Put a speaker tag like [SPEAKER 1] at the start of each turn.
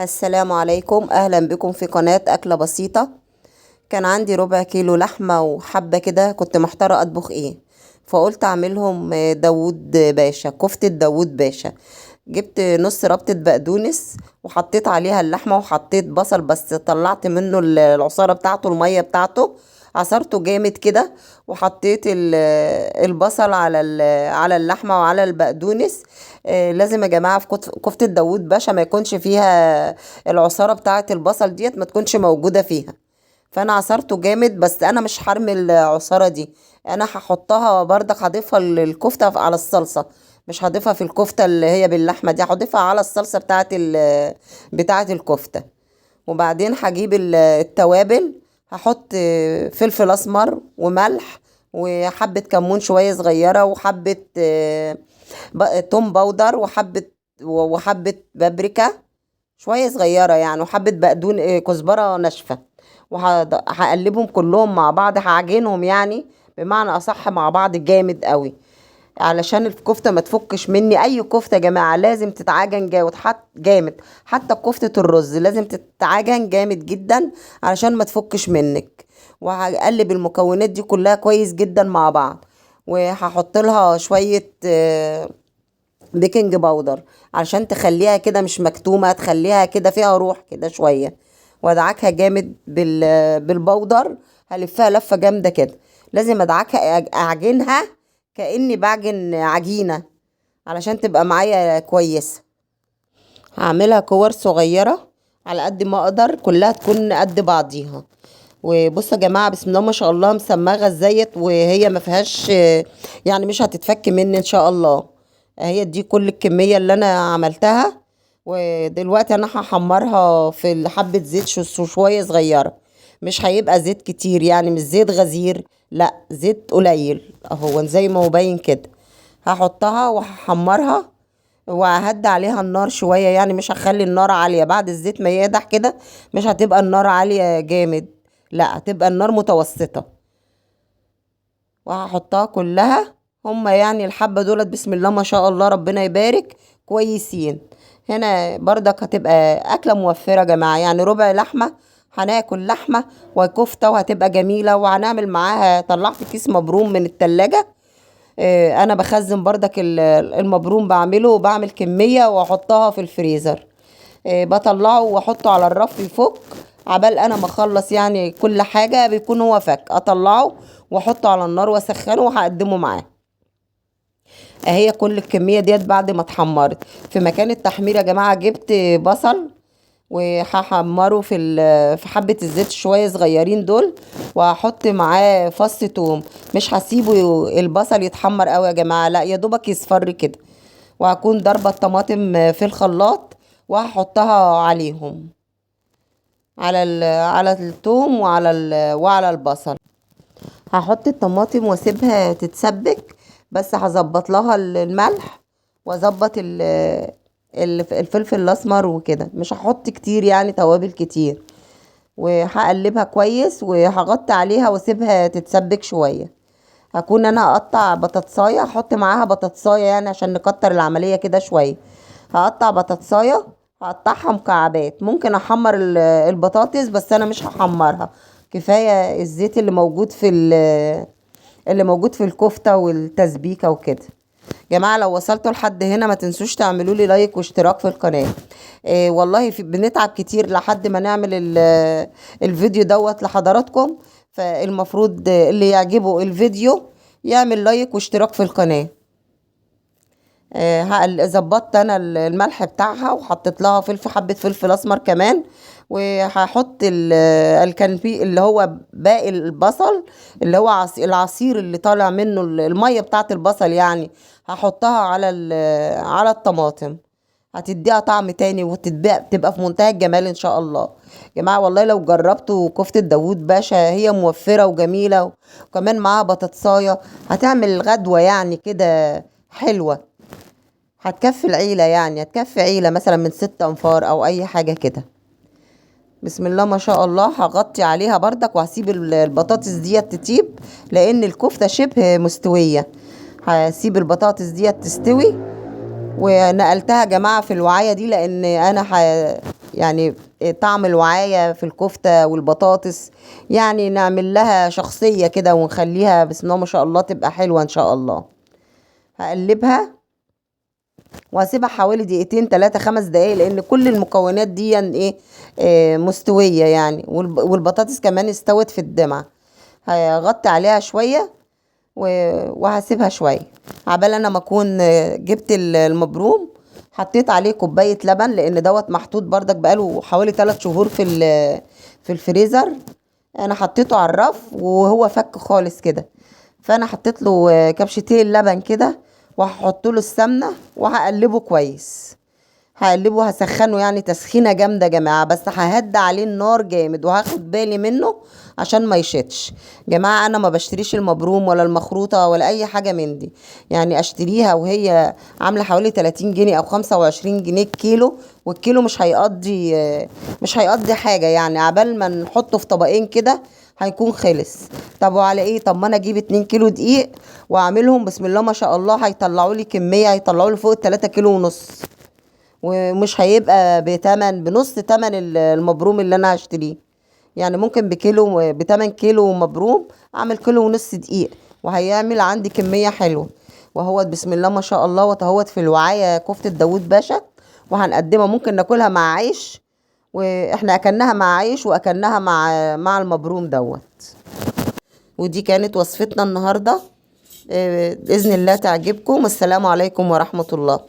[SPEAKER 1] السلام عليكم، اهلا بكم في قناة اكلة بسيطة. كان عندي ربع كيلو لحمة وحبة كده، كنت محتارة اطبخ ايه، فقلت اعملهم داوود باشا، كفتة داوود باشا. جبت نص ربطة بقدونس وحطيت عليها اللحمة وحطيت بصل، بس طلعت منه العصارة بتاعته، المية بتاعته، عصرته جامد كده. وحطيت البصل على اللحمة وعلى البقدونس. لازم يا جماعة في كفتة داوود باشا ما يكونش فيها العصارة بتاعة البصل ديت، ما تكونش موجودة فيها. فانا عصرته جامد، بس انا مش هرمي العصارة دي، انا هحطها برضك، هضيفها للكفتة على الصلصة. مش هضيفها في الكفتة اللي هي باللحمة دي، هضيفها على الصلصة بتاعة الكفتة. وبعدين هجيب التوابل، هحط فلفل اسمر وملح وحبة كمون شوية صغيرة، وحبة توم باودر، وحبة بابريكا شوية صغيرة يعني، وحبة بقدون كزبرة ناشفة. وهقلبهم كلهم مع بعض، هعجنهم يعني، بمعنى أصح مع بعض جامد قوي، علشان الكفتة ما تفكش مني. أي كفتة يا جماعة لازم تتعجن جامد، حتى كفتة الرز لازم تتعجن جامد جدا علشان ما تفكش منك. وهقلب المكونات دي كلها كويس جدا مع بعض، وهحط لها شوية بيكنج باودر علشان تخليها كده مش مكتومة، تخليها كده فيها روح كده شوية. وادعكها جامد بالبودر، هلفها لفة جامدة كده. لازم ادعكها، اعجنها كأني بعجن عجينة علشان تبقى معايا كويسة. هعملها كور صغيرة على قد ما اقدر، كلها تكون قد بعضيها. وبصوا يا جماعة، بسم الله ما شاء الله، مسمغة ازيت، وهي ما فيهاش يعني مش هتتفك مني ان شاء الله. هي دي كل الكمية اللي انا عملتها. ودلوقتي انا هحمرها في حبة زيت شوية صغيرة، مش هيبقى زيت كتير يعني، مش زيت غزير، لا زيت قليل اهو زي ما هو باين كده. هحطها وهحمرها، وههدي عليها النار شوية يعني، مش هخلي النار عالية. بعد الزيت ما يقدح كده مش هتبقى النار عالية جامد، لا هتبقى النار متوسطة. وهحطها كلها، هما يعني الحبة دولت بسم الله ما شاء الله ربنا يبارك كويسين. هنا برضك هتبقى أكلة موفرة يا جماعة، يعني ربع لحمة هناكل لحمة وكفتة، وهتبقى جميلة. وهنعمل معاها، طلعت كيس مبروم من التلاجة. انا بخزن برضك المبروم، بعمله وبعمل كمية واحطها في الفريزر. بطلعه واحطه على الرف يفك، عبال انا ما اخلص يعني كل حاجة بيكون هو فك، اطلعه واحطه على النار واسخنه وهقدمه معاه. اهي كل الكمية ديت بعد ما اتحمرت. في مكان التحمير يا جماعة جبت بصل وهحمره في حبة الزيت شوية صغيرين دول، وهحط معاه فص توم. مش هسيبه البصل يتحمر قوي يا جماعة، لا يا دوبك يصفر كده. وهكون ضربة الطماطم في الخلاط وهحطها عليهم، على التوم وعلى البصل. هحط الطماطم واسيبها تتسبك، بس هظبط لها الملح، واظبط الفلفل الاسمر وكده. مش هحط كتير يعني توابل كتير. وهقلبها كويس وهغطي عليها واسيبها تتسبك شويه. هكون انا هقطع بطاطسايه، هحط معاها بطاطسايه يعني عشان نكتر العمليه كده شويه. هقطع بطاطسايه، هقطعها مكعبات. ممكن احمر البطاطس، بس انا مش هحمرها، كفايه الزيت اللي موجود في الكفته والتسبيكه وكده. جماعة لو وصلتوا لحد هنا ما تنسوش تعملوا لي لايك واشتراك في القناة. والله بنتعب كتير لحد ما نعمل الفيديو دوت لحضراتكم. فالمفروض اللي يعجبه الفيديو يعمل لايك واشتراك في القناة. ظبطت انا الملح بتاعها، وحطيت لها حبة فلفل اسمر كمان. وهحط الكنبي اللي هو باقي البصل، اللي هو العصير اللي طالع منه المية بتاعة البصل يعني، هحطها على الطماطم. هتديها طعم تاني وتبقى في منتهى الجمال ان شاء الله. جماعة والله لو جربتوا كفتة داوود باشا، هي موفرة وجميلة، وكمان معاها بطاطساية، هتعمل غدوة يعني كده حلوة. هتكفي العيلة يعني، هتكفي عيلة مثلا من 6 أنفار أو أي حاجة كده. بسم الله ما شاء الله. هغطي عليها بردك وهسيب البطاطس ديت تطيب، لأن الكفتة شبه مستوية. هسيب البطاطس ديت تستوي. ونقلتها يا جماعة في الوعاية دي، لأن أنا يعني طعم الوعاية في الكفتة والبطاطس، يعني نعمل لها شخصية كده ونخليها بسم الله ما شاء الله تبقى حلوة ان شاء الله. هقلبها وهسيبها حوالي دقيقتين 3 5 دقايق، لان كل المكونات دي ايه مستوية يعني، والبطاطس كمان استوت في الدمعة. هغطي عليها شوية وهسيبها شوية عبال انا ما اكون جبت المبروم، حطيت عليه كوباية لبن، لان دوت محطوط بردك بقاله حوالي 3 شهور في الفريزر. انا حطيته على الرف وهو فك خالص كده، فانا حطيت له كبشتين لبن كده، وهحط له السمنة وهقلبه كويس. هقلبه هسخنه يعني تسخينة جامدة يا جماعة، بس ههدى عليه النار جامد وهاخد بالي منه عشان ما يشتش. جماعة انا ما بشتريش المبروم ولا المخروطة ولا اي حاجة من دي، يعني اشتريها وهي عاملة حوالي 30 جنيه او 25 جنيه الكيلو، والكيلو مش هيقضي حاجة يعني، عبال ما نحطه في طبقين كده هيكون خلص. طب وعلى ايه؟ طب ما انا اجيب 2 كيلو دقيق واعملهم بسم الله ما شاء الله، هيطلعوا لي كمية، هيطلعوا لي فوق 3 كيلو ونص، ومش هيبقى بنص تمن المبروم اللي انا هشتريه. يعني ممكن بتمن كيلو مبروم اعمل كيلو ونص دقيق، وهيعمل عندي كمية حلوة. وهو بسم الله ما شاء الله، وتهوت في الوعاية كفتة داوود باشا، وهنقدمها ممكن ناكلها مع عيش، واحنا اكلناها مع عيش واكلناها مع المبروم دوت. ودي كانت وصفتنا النهاردة، بإذن الله تعجبكم. السلام عليكم ورحمة الله.